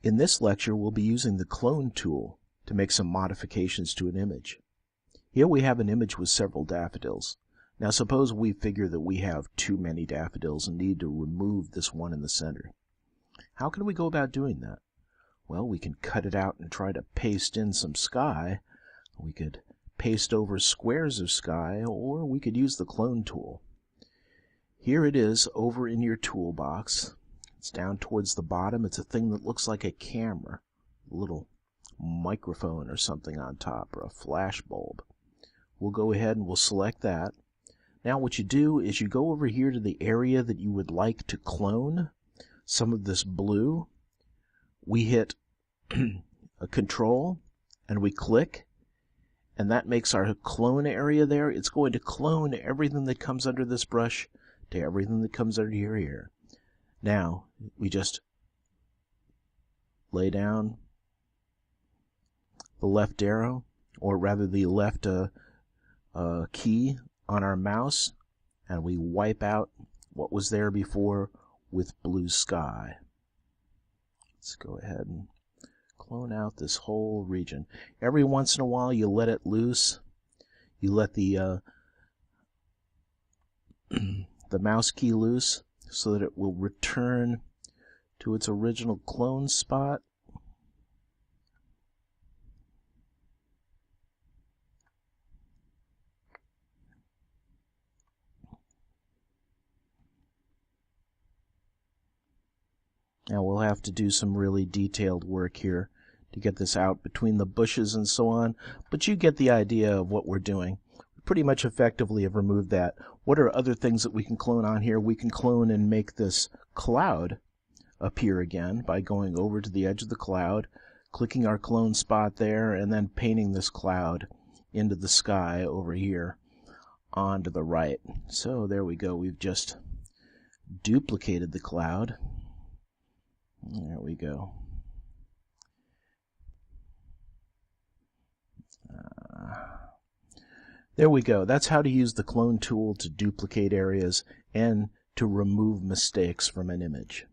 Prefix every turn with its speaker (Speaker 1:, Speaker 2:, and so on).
Speaker 1: In this lecture, we'll be using the clone tool to make some modifications to an image. Here we have an image with several daffodils. Now suppose we figure that we have too many daffodils and need to remove this one in the center. How can we go about doing that? Well, we can cut it out and try to paste in some sky. We could paste over squares of sky, or we could use the clone tool. Here it is over in your toolbox. It's down towards the bottom. It's a thing that looks like a camera, a little microphone or something on top, or a flash bulb. We'll go ahead and we'll select that. Now what you do is you go over here to the area that you would like to clone some of this blue. We hit a control and we click, and that makes our clone area there. It's going to clone everything that comes under this brush to everything that comes under your ear. Now we just lay down the left arrow, or rather the left key on our mouse, and we wipe out what was there before with blue sky. Let's go ahead and clone out this whole region. Every once in a while you let it loose. You let the mouse key loose so that it will return to its original clone spot. Now we'll have to do some really detailed work here to get this out between the bushes and so on, but you get the idea of what we're doing. We pretty much effectively have removed that. What are other things that we can clone on here? We can clone and make this cloud appear again by going over to the edge of the cloud, clicking our clone spot there, and then painting this cloud into the sky over here on to the right. So there we go. We've just duplicated the cloud. There we go. There we go. That's how to use the clone tool to duplicate areas and to remove mistakes from an image.